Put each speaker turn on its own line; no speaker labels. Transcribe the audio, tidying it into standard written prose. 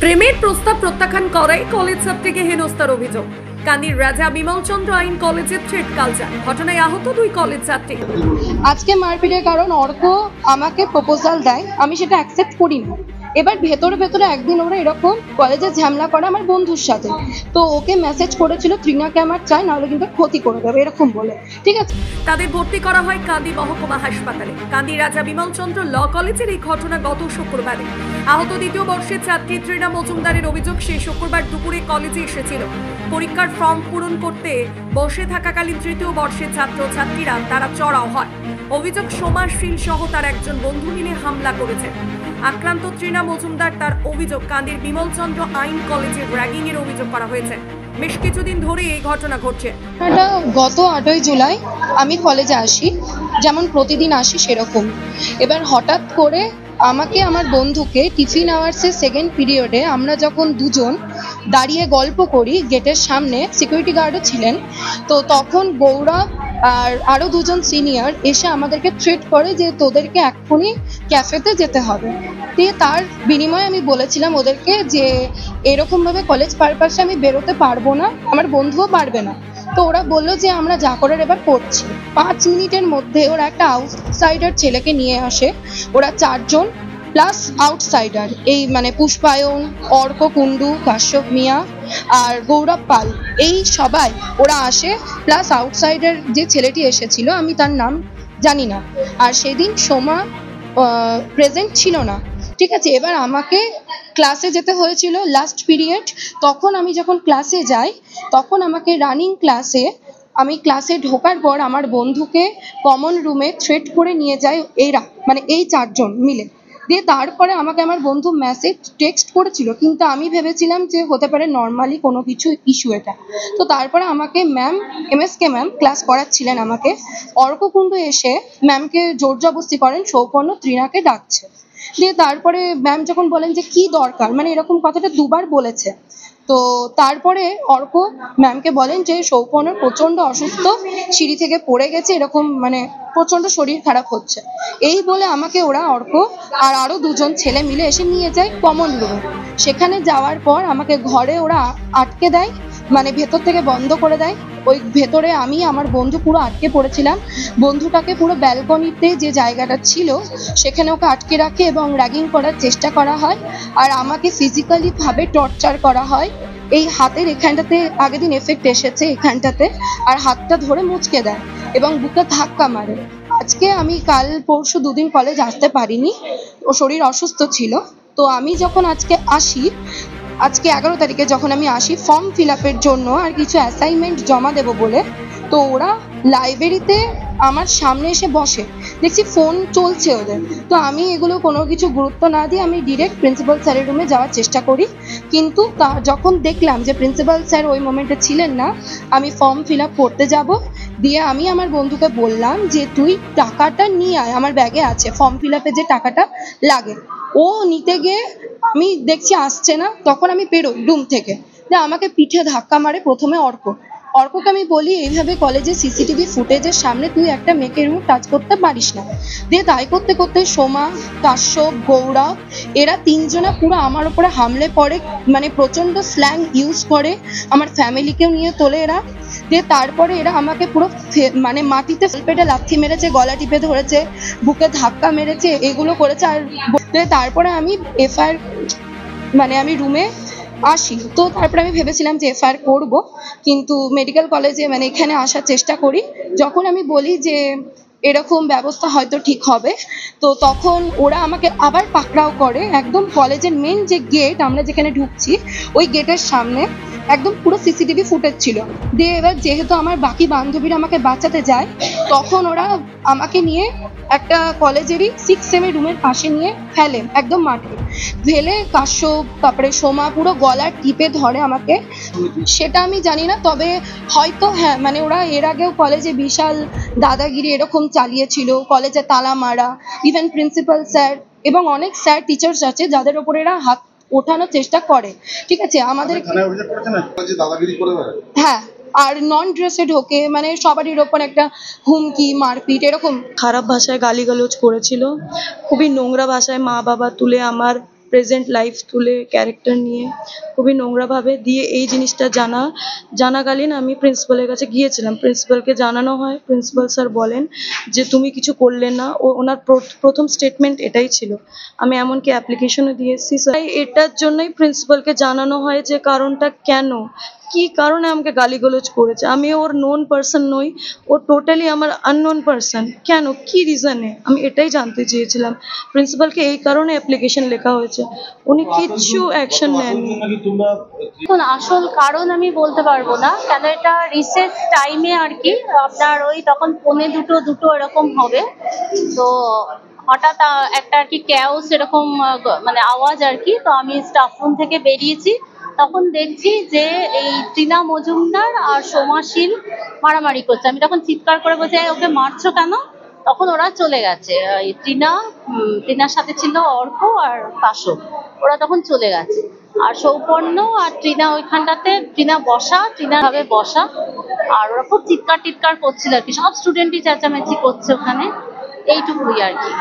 প্রেমের প্রস্তাব প্রত্যাখ্যান করায় কলেজ ছাত্রীকে হেনস্থার অভিযোগ। কান্দির রাজা বিমল চন্দ্র আইন কলেজে থ্রেট কালচার, ঘটনায় আহত দুই কলেজ ছাত্রী।
আজকে মারপিটের কারণ অর্ক আমাকে প্রপোজাল দেয়, আমি সেটা অ্যাকসেপ্ট করি না। এবার ভেতরে ভেতরে একদিন ওরা এরকম কলেজে ঝামেলা করে আমার বন্ধুর সাথে, তো ওকে মেসেজ করেছিল তৃণাকে আমার চাই, নাহলে কিন্তু ক্ষতি করে দেবে এরকম বলে। ঠিক আছে,
তাদের ভর্তি করা হয় কান্দি মহকুমা হাসপাতালে। কান্দি রাজা বিমল চন্দ্র ল কলেজের এই ঘটনা গত শুক্রবারে। আহত দ্বিতীয় বর্ষের ছাত্রী তৃণা মজুমদারের অভিযোগ, সেই শুক্রবার দুপুরে কলেজে এসেছিল পরীক্ষার ফর্ম পূরণ করতে। বসে থাকাকালীন তৃতীয় বর্ষের ছাত্র ছাত্রীরা তারা চড়াও হয়। অভিযোগ, সোমাশীল সহ তার একজন বন্ধু মিলে হামলা করেছে। আক্রান্ত তৃণা মজুমদার তার অভিযোগ, কান্দির বিমল চন্দ্র আইন কলেজের র্যাগিং এর অভিযোগ করা হয়েছে। বেশ কিছুদিন ধরে এই ঘটনা ঘটছে।
গত 8ই জুলাই আমি কলেজে আসি, যেমন প্রতিদিন আসি সেরকম। এবার হঠাৎ করে আমাকে আমার বন্ধুকে টিফিন আওয়ার্সের সেকেন্ড পিরিয়ডে আমরা যখন দুজন দাঁড়িয়ে গল্প করি, গেটের সামনে সিকিউরিটি গার্ডও ছিলেন, তো তখন গৌরব আর আরও দুজন সিনিয়র এসে আমাদেরকে থ্রেট করে যে তোদেরকে এক্ষুনি ক্যাফেতে যেতে হবে। দিয়ে তার বিনিময়ে আমি বলেছিলাম ওদেরকে যে এরকমভাবে কলেজ পারপাসে আমি বেরোতে পারবো না, আমার বন্ধুও পারবে না। তো ওরা বললো যে আমরা যা করার এবার করছি। 5 মিনিটের মধ্যে ওরা একটা আউটসাইডার ছেলেকে নিয়ে আসে, ওরা 4 জন প্লাস আউটসাইডার, এই মানে পুষ্পায়ন, অর্ক কুণ্ডু, কাশ্যপ মিয়া আর গৌরব পাল, এই সবাই ওরা আসে, প্লাস আউটসাইডার যে ছেলেটি এসেছিল আমি তার নাম জানি না, আর সেদিন সোমা প্রেজেন্ট ছিল না। ঠিক আছে, এবার আমাকে ক্লাসে যেতে হয়েছিল লাস্ট পিরিয়ড। তখন আমি যখন ক্লাসে যাই, তখন আমাকে রানিং ক্লাসে, আমি ক্লাসে ঢোকার পর আমার বন্ধুকে কমন রুমে থ্রেট করে নিয়ে যায় এরা, মানে এই 4 জন মিলে। দিয়ে তারপরে আমাকে আমার বন্ধু মেসেজ টেক্সট করেছিল, কিন্তু আমি ভেবেছিলাম যে হতে পারে নর্মালি কোনো কিছু ইস্যু এটা। তো তারপরে আমাকে ম্যাম, MSK ম্যাম ক্লাস করাচ্ছিলেন আমাকে, অর্ক কুণ্ডু এসে ম্যামকে জোর জবরদস্তি করেন সৌপর্ণ তৃণাকে ডাকছে। দিয়ে তারপরে ম্যাম যখন বলেন যে কি দরকার, মানে এরকম কথাটা দুবার বলেছে। তো তারপরে অর্ক ম্যামকে বলেন যে সৌপর্ণ প্রচণ্ড অসুস্থ, সিঁড়ি থেকে পড়ে গেছে, এরকম মানে প্রচণ্ড শরীর খারাপ হচ্ছে। এই বলে আমাকে ওরা, অর্ক আর আরও 2 জন ছেলে মিলে এসে নিয়ে যায় কমন রুমে। সেখানে যাওয়ার পর আমাকে ঘরে ওরা আটকে দেয়, মানে ভেতর থেকে বন্ধ করে দেয়। ওই ভেতরে আমি আমার বন্ধু পুরো আটকে পড়েছিলাম। বন্ধুটাকে পুরো ব্যালকনিতে যে জায়গাটা ছিল সেখানে ওকে আটকে রাখে এবং র্যাগিং করার চেষ্টা করা হয়, আর আমাকে ফিজিক্যালি ভাবে টর্চার করা হয়। এই হাতের এখানটাতে আগের দিন এফেক্ট এসেছে এখানটাতে, আর হাতটা ধরে মুচকে দেয় এবং বুকে ধাক্কা মারে। আজকে আমি কাল পরশু 2 দিন কলেজ আসতে পারিনি, ও শরীর অসুস্থ ছিল। তো আমি যখন আজকে আসি, আজকে 11 তারিখে যখন আমি আসি ফর্ম ফিল আপের জন্য আর কিছু অ্যাসাইনমেন্ট জমা দেবো বলে, তো ওরা লাইব্রেরিতে আমার সামনে এসে বসে, দেখছি ফোন চলছে ওদের। তো আমি এগুলো কোনো কিছু গুরুত্ব না দিয়ে আমি ডিরেক্ট প্রিন্সিপাল স্যারের রুমে যাওয়ার চেষ্টা করি, কিন্তু যখন দেখলাম যে প্রিন্সিপাল স্যার ওই মোমেন্টে ছিলেন না, আমি ফর্ম ফিল আপ করতে যাব। দিয়ে আমি আমার বন্ধুকে বললাম যে তুই টাকাটা নিয়ে আয়, আমার ব্যাগে আছে ফর্ম ফিল আপে যে টাকাটা লাগে। ও নিতে গিয়ে আমি দেখছি আসছে না, তখন আমি বেরোই রুম থেকে। আমাকে পিঠে ধাক্কা মারে প্রথমে অর্ককে আমি বলি এইভাবে কলেজে CCTV ফুটেজের সামনে তুই একটা মেয়েকে এরকম টাচ করতে পারিস না। দিয়ে তাই করতে করতে সোমা, কাশ্যপ, গৌরব এরা 3 জনা পুরো আমার উপরে হামলে পড়ে, মানে প্রচণ্ড স্ল্যাং ইউজ করে, আমার ফ্যামিলিকেও নিয়ে তোলে এরা। দিয়ে তারপরে এরা আমাকে পুরো মানে মাটিতে পেটে লাথি মেরেছে, গলা টিপে ধরেছে, বুকে ধাক্কা মেরেছে, এগুলো করেছে। আর তারপরে আমি FIR, মানে আমি রুমে আসি। তো তারপরে আমি ভেবেছিলাম যে FIR করব, কিন্তু মেডিকেল কলেজে মানে এখানে আসার চেষ্টা করি। যখন আমি বলি যে এরকম ব্যবস্থা হয়তো ঠিক হবে, তো তখন ওরা আমাকে আবার পাকড়াও করে একদম কলেজের মেন যে গেট, আমরা যেখানে ঢুকছি ওই গেটের সামনে একদম পুরো CCTV ফুটেজ ছিল। দিয়ে এবার যেহেতু আমার বাকি বান্ধবীরা আমাকে বাঁচাতে যায়, তখন ওরা আমাকে নিয়ে একটা কলেজেরই 6 রুমের পাশে নিয়ে ফেলে, একদম মাঠে ফেলে। কাশ্যপ তারপরে সোমা পুরো গলার টিপে ধরে আমাকে, সেটা আমি জানি না, তবে হয়তো হ্যাঁ, মানে ওরা এর আগেও কলেজে বিশাল দাদাগিরি এরকম চালিয়েছিল, কলেজে তালা মারা, ইভেন প্রিন্সিপাল স্যার এবং অনেক স্যার টিচার্স আছে যাদের ওপর এরা হাত ওঠানোর চেষ্টা করে। ঠিক আছে, আমাদের হ্যাঁ, আর নন ড্রেসে ঢোকে, মানে সবারই ওপর একটা হুমকি, মারপিট, এরকম
খারাপ ভাষায় গালিগালাজ করেছিল, খুবই নোংরা ভাষায় মা বাবা তুলে আমার প্রেজেন্ট লাইফ তুলে ক্যারেক্টার নিয়ে খুবই নোংরাভাবে দিয়ে এই জিনিসটা জানাকালীন আমি প্রিন্সিপালের কাছে গিয়েছিলাম। প্রিন্সিপালকে জানানো হয়, প্রিন্সিপাল স্যার বলেন যে তুমি কিছু করলে না। ওনার প্রথম স্টেটমেন্ট এটাই ছিল। আমি এমনকি অ্যাপ্লিকেশনও দিয়ে এসেছি স্যার। এটার জন্যই প্রিন্সিপালকে জানানো হয় যে কারণটা কেন, কি কারণে আমাকে গালিগালাজ করেছে। আমি ওর নোন পার্সন নই, ও টোটালি আমার আননোন পার্সন। কেন, কি রিজনে, আমি এটাই জানতে চেয়েছিলাম। প্রিন্সিপালকে এই কারণে অ্যাপ্লিকেশন লেখা হয়েছে, উনি কিচ্ছু অ্যাকশন নেননি।
এখন আসল কারণ আমি বলতে পারবো না, কেন এটা রিসেস টাইমে আর কি, আপনার ওই তখন 1:45 এরকম হবে। তো হঠাৎ একটা আর কি ক্যাওস এরকম মানে আওয়াজ আর কি। তো আমি স্টাফ রুম থেকে বেরিয়েছি, তখন দেখছি যে এই টিনা মজুমদার আর সোমাশীল মারামারি করছে। আমি তখন চিৎকার করে বলছি, "এই ওকে মারছো কেন?" তখন ওরা চলে গেছে। এই টিনার সাথে ছিল অর্ক আর কাশব, ওরা তখন চলে গেছে। আর সৌপর্ণ আর টিনা ওইখানটাতে, টিনা ভাবে বসা, আর ওরা খুব চিৎকার টিৎকার করছিল আর কি। সব স্টুডেন্টই চেঁচামেচি করছে ওখানে, এইটুকুই আর কি।